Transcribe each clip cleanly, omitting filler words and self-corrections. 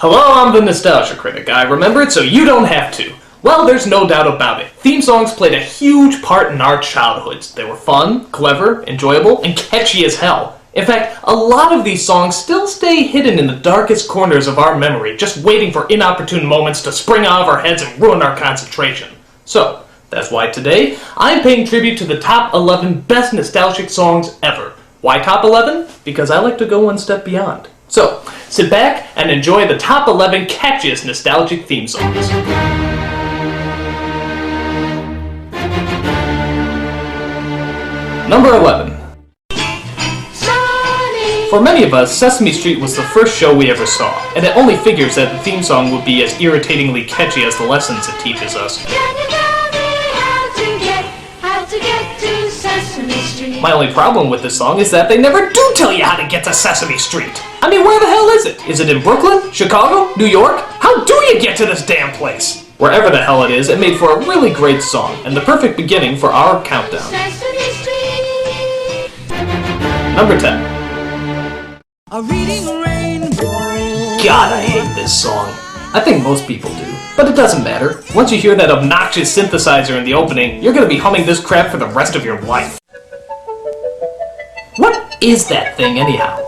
Hello, I'm the Nostalgia Critic. I remember it so you don't have to. Well, there's no doubt about it. Theme songs played a huge part in our childhoods. They were fun, clever, enjoyable, and catchy as hell. In fact, a lot of these songs still stay hidden in the darkest corners of our memory, just waiting for inopportune moments to spring out of our heads and ruin our concentration. So, that's why today, I'm paying tribute to the top 11 best nostalgic songs ever. Why top 11? Because I like to go one step beyond. So, sit back and enjoy the top 11 catchiest nostalgic theme songs. Number 11. For many of us, Sesame Street was the first show we ever saw, and it only figures that the theme song would be as irritatingly catchy as the lessons it teaches us. My only problem with this song is that they never do tell you how to get to Sesame Street. I mean, where the hell is it? Is it in Brooklyn? Chicago? New York? How do you get to this damn place? Wherever the hell it is, it made for a really great song, and the perfect beginning for our countdown. Number 10. God, I hate this song. I think most people do, but it doesn't matter. Once you hear that obnoxious synthesizer in the opening, you're gonna be humming this crap for the rest of your life. What is that thing anyhow?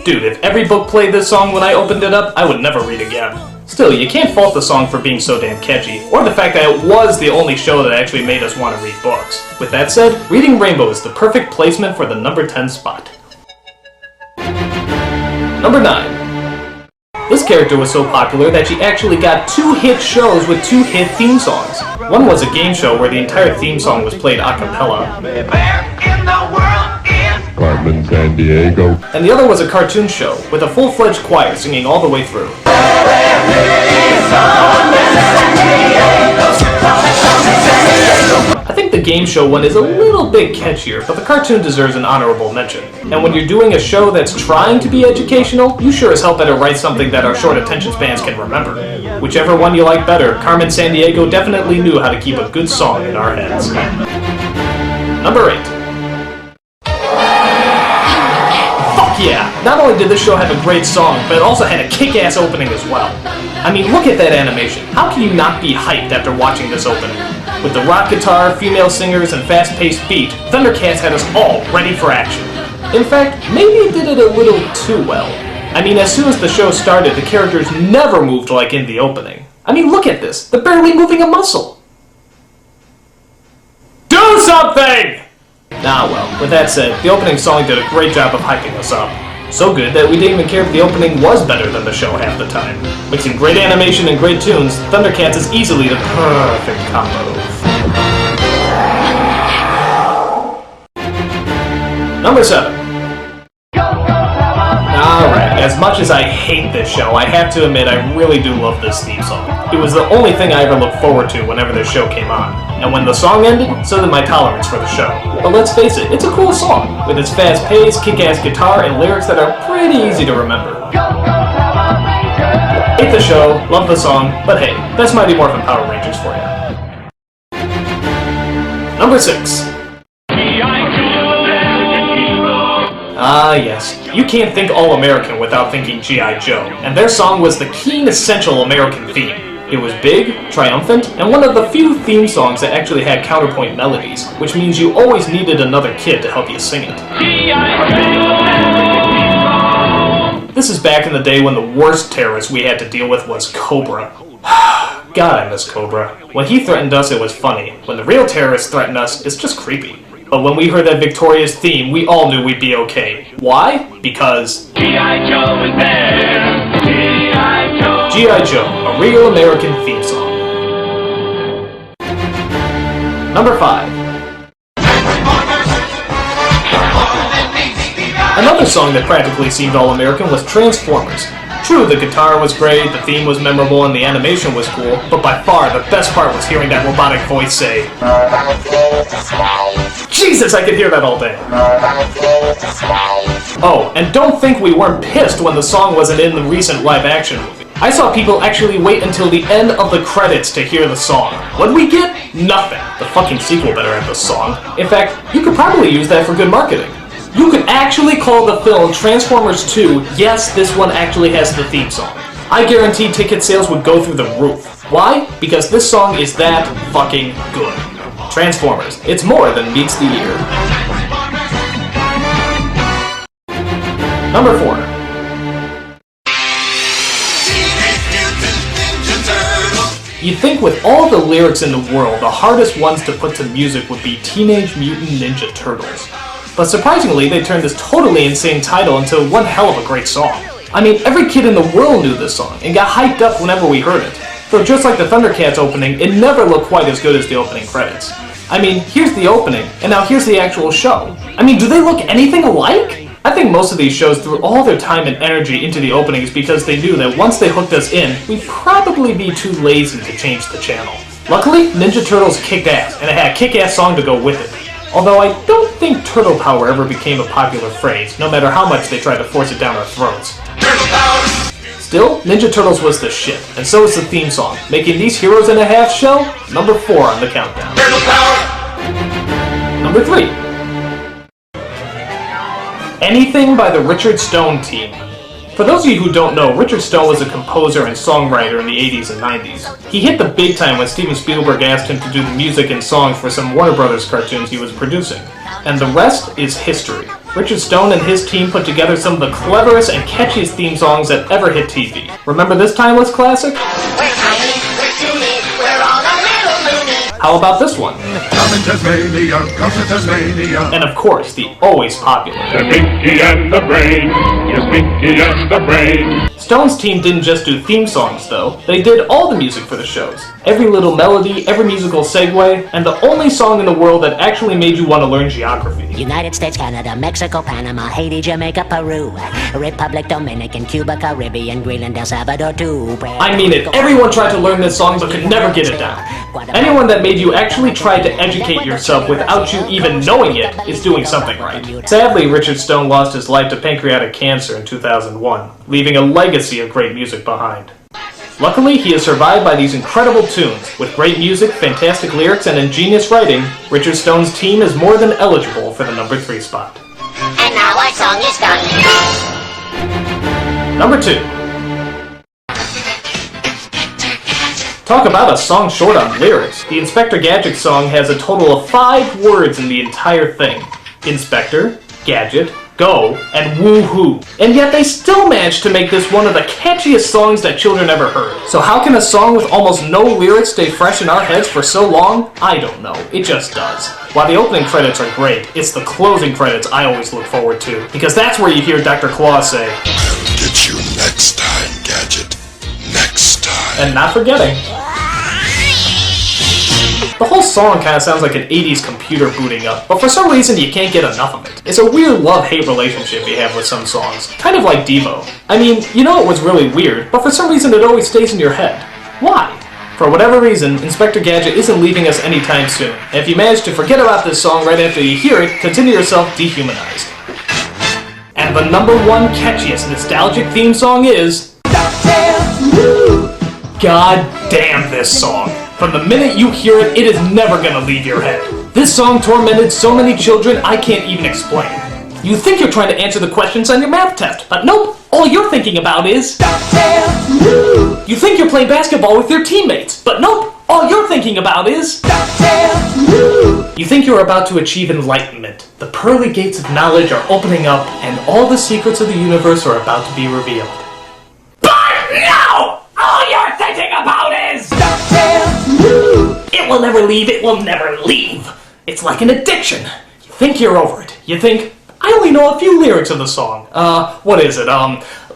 Dude, if every book played this song when I opened it up, I would never read again. Still, you can't fault the song for being so damn catchy, or the fact that it was the only show that actually made us want to read books. With that said, Reading Rainbow is the perfect placement for the number 10 spot. Number 9. This character was so popular that she actually got 2 hit shows with 2 hit theme songs. One was a game show where the entire theme song was played a cappella. Carmen Sandiego. And the other was a cartoon show with a full-fledged choir singing all the way through. I think the game show one is a little bit catchier, but the cartoon deserves an honorable mention. And when you're doing a show that's trying to be educational, you sure as hell better write something that our short attention spans can remember. Whichever one you like better, Carmen Sandiego definitely knew how to keep a good song in our heads. Number 8. Fuck yeah! Not only did this show have a great song, but it also had a kick-ass opening as well. I mean, look at that animation. How can you not be hyped after watching this opening? With the rock guitar, female singers, and fast-paced beat, Thundercats had us all ready for action. In fact, maybe it did it a little too well. I mean, as soon as the show started, the characters never moved like in the opening. I mean, look at this. They're barely moving a muscle. Do something! Nah, well, with that said, the opening song did a great job of hyping us up. So good that we didn't even care if the opening was better than the show half the time. Mixing great animation and great tunes, Thundercats is easily the perfect combo. Number 7. Alright, as much as I hate this show, I have to admit I really do love this theme song. It was the only thing I ever looked forward to whenever this show came on. And when the song ended, so did my tolerance for the show. But let's face it, it's a cool song, with its fast pace, kick-ass guitar, and lyrics that are pretty easy to remember. Hate the show, love the song, but hey, that's Mighty Morphin Power Rangers for you. Number 6. Ah yes, you can't think All-American without thinking G.I. Joe, and their song was the keen essential American theme. It was big, triumphant, and one of the few theme songs that actually had counterpoint melodies, which means you always needed another kid to help you sing it. This is back in the day when the worst terrorist we had to deal with was Cobra. God, I miss Cobra. When he threatened us, it was funny. When the real terrorists threatened us, it's just creepy. But when we heard that victorious theme, we all knew we'd be okay. Why? Because G.I. Joe is there! G.I. Joe! G.I. Joe, a real American theme song. Number 5. Another song that practically seemed all-American was Transformers. True, the guitar was great, the theme was memorable, and the animation was cool, but by far the best part was hearing that robotic voice say, Jesus, I could hear that all day. Oh, and don't think we weren't pissed when the song wasn't in the recent live-action movie. I saw people actually wait until the end of the credits to hear the song. What'd we get? Nothing. The fucking sequel better have the song. In fact, you could probably use that for good marketing. You could actually call the film Transformers 2, yes, this one actually has the theme song. I guarantee ticket sales would go through the roof. Why? Because this song is that fucking good. Transformers, it's more than meets the ear. Number 4. You'd think with all the lyrics in the world, the hardest ones to put to music would be Teenage Mutant Ninja Turtles. But surprisingly, they turned this totally insane title into one hell of a great song. I mean, every kid in the world knew this song, and got hyped up whenever we heard it. Though just like the Thundercats opening, it never looked quite as good as the opening credits. I mean, here's the opening, and now here's the actual show. I mean, do they look anything alike? I think most of these shows threw all their time and energy into the openings because they knew that once they hooked us in, we'd probably be too lazy to change the channel. Luckily, Ninja Turtles kicked ass, and it had a kick-ass song to go with it. Although I don't think turtle power ever became a popular phrase, no matter how much they tried to force it down our throats. Still, Ninja Turtles was the shit, and so is the theme song, making these Heroes and a Half show number 4 on the countdown. Number 3. Anything by the Richard Stone Team. For those of you who don't know, Richard Stone was a composer and songwriter in the 80s and 90s. He hit the big time when Steven Spielberg asked him to do the music and songs for some Warner Brothers cartoons he was producing. And the rest is history. Richard Stone and his team put together some of the cleverest and catchiest theme songs that ever hit TV. Remember this timeless classic? We're tiny, we're toony, we're all a little loony. How about this one? Come to Tasmania, come to Tasmania. And of course, the always popular The Pinky and the Brain, yes, Pinky and the Brain. Stone's team didn't just do theme songs, though. They did all the music for the shows. Every little melody, every musical segue, and the only song in the world that actually made you want to learn geography. United States, Canada, Mexico, Panama, Haiti, Jamaica, Peru, Republic, Dominican, Cuba, Caribbean, Greenland, El Salvador, too. I mean it, everyone tried to learn this song but could never get it down. Anyone that made you actually try to educate yourself without you even knowing it is doing something right. Sadly, Richard Stone lost his life to pancreatic cancer in 2001, leaving a legacy of great music behind. Luckily, he is survived by these incredible tunes. With great music, fantastic lyrics, and ingenious writing, Richard Stone's team is more than eligible for the number 3 spot. And now our song is done. Number 2. Talk about a song short on lyrics. The Inspector Gadget song has a total of 5 words in the entire thing. Inspector, Gadget, Go, and Woohoo. And yet they still managed to make this one of the catchiest songs that children ever heard. So how can a song with almost no lyrics stay fresh in our heads for so long? I don't know. It just does. While the opening credits are great, it's the closing credits I always look forward to, because that's where you hear Dr. Claus say, I'll get you next time, Gadget. Next time. and not forgetting. The whole song kind of sounds like an 80s computer booting up, but for some reason you can't get enough of it. It's a weird love-hate relationship you have with some songs, kind of like Devo. I mean, you know it was really weird, but for some reason it always stays in your head. Why? For whatever reason, Inspector Gadget isn't leaving us anytime soon, and if you manage to forget about this song right after you hear it, consider yourself dehumanized. And the number 1 catchiest nostalgic theme song is... God damn this song. From the minute you hear it, it is never gonna leave your head. This song tormented so many children I can't even explain. You think you're trying to answer the questions on your math test, but nope, all you're thinking about is... You think you're playing basketball with your teammates, but nope, all you're thinking about is... You think you're about to achieve enlightenment. The pearly gates of knowledge are opening up, and all the secrets of the universe are about to be revealed. But no! All you're thinking about is... It will never leave, it will never leave. It's like an addiction. You think you're over it. You think, I only know a few lyrics of the song. What is it?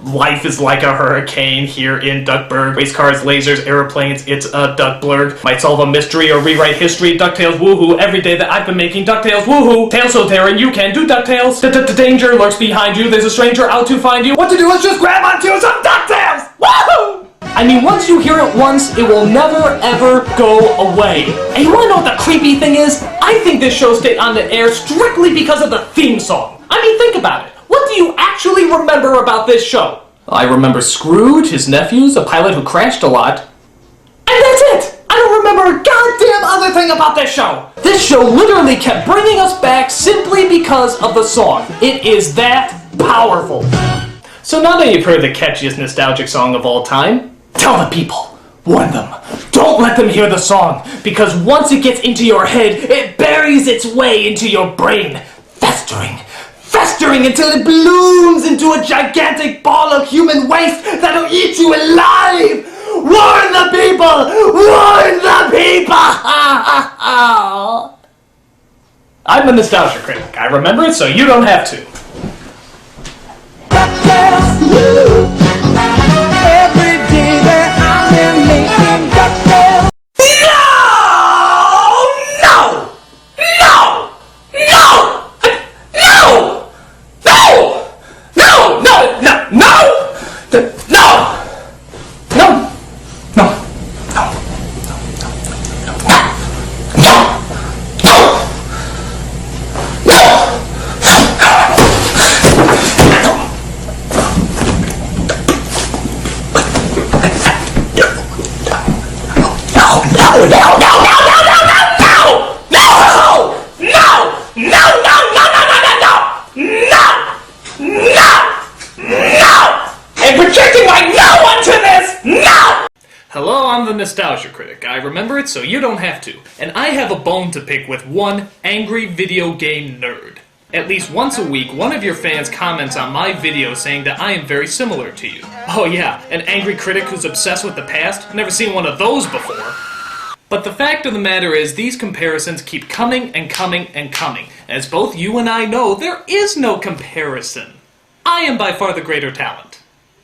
Life is like a hurricane here in Duckburg. Race cars, lasers, airplanes, it's a Duckblurg. Might solve a mystery or rewrite history. DuckTales woohoo. Every day that I've been making DuckTales woohoo. Tails so daring, you can do DuckTales. Danger lurks behind you. There's a stranger out to find you. What to do is just grab onto some DuckTales! Woohoo! I mean, once you hear it once, it will never, ever go away. And you wanna know what the creepy thing is? I think this show stayed on the air strictly because of the theme song. I mean, think about it. What do you actually remember about this show? I remember Scrooge, his nephews, a pilot who crashed a lot. And that's it! I don't remember remember a goddamn other thing about this show. This show literally kept bringing us back simply because of the song. It is that powerful. So now that you've heard the catchiest nostalgic song of all time, tell the people, warn them, don't let them hear the song, because once it gets into your head, it buries its way into your brain, festering until it blooms into a gigantic ball of human waste that'll eat you alive! Warn the people! Warn the people! I'm the nostalgia critic. I remember it so you don't have to. Hello, I'm the Nostalgia Critic. I remember it so you don't have to. And I have a bone to pick with one angry video game nerd. At least once a week, one of your fans comments on my video saying that I am very similar to you. Oh yeah, an angry critic who's obsessed with the past? Never seen one of those before. But the fact of the matter is, these comparisons keep coming and coming and coming. As both you and I know, there is no comparison. I am by far the greater talent.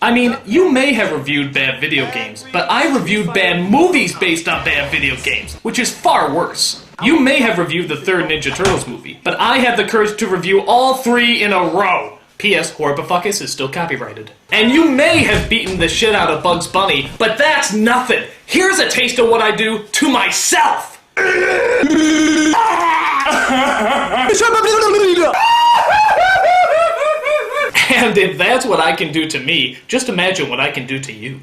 I mean, you may have reviewed bad video games, but I reviewed bad movies based on bad video games, which is far worse. You may have reviewed the third Ninja Turtles movie, but I had the courage to review all 3 in a row. P.S. Horribifuckus is still copyrighted. And you may have beaten the shit out of Bugs Bunny, but that's nothing. Here's a taste of what I do to myself. And if that's what I can do to me, just imagine what I can do to you.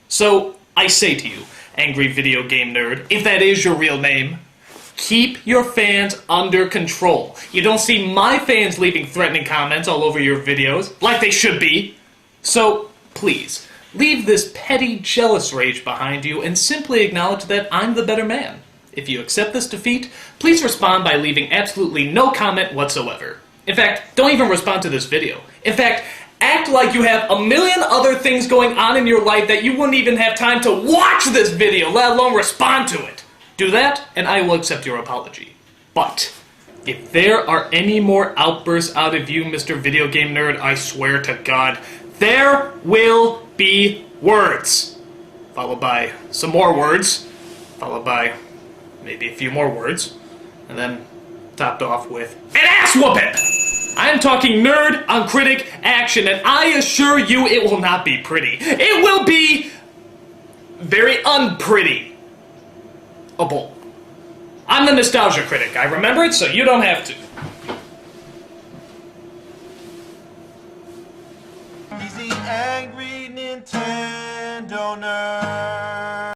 So, I say to you, angry video game nerd, if that is your real name, keep your fans under control. You don't see my fans leaving threatening comments all over your videos, like they should be. So, please, leave this petty, jealous rage behind you and simply acknowledge that I'm the better man. If you accept this defeat, please respond by leaving absolutely no comment whatsoever. In fact, don't even respond to this video. In fact, act like you have a million other things going on in your life that you wouldn't even have time to watch this video, let alone respond to it. Do that, and I will accept your apology. But if there are any more outbursts out of you, Mr. Video Game Nerd, I swear to God, there will be words. Followed by some more words. Followed by maybe a few more words. And then topped off with an ass whooping! I am talking nerd on critic action, and I assure you it will not be pretty. It will be very unpretty-able. I'm the Nostalgia Critic. I remember it so you don't have to.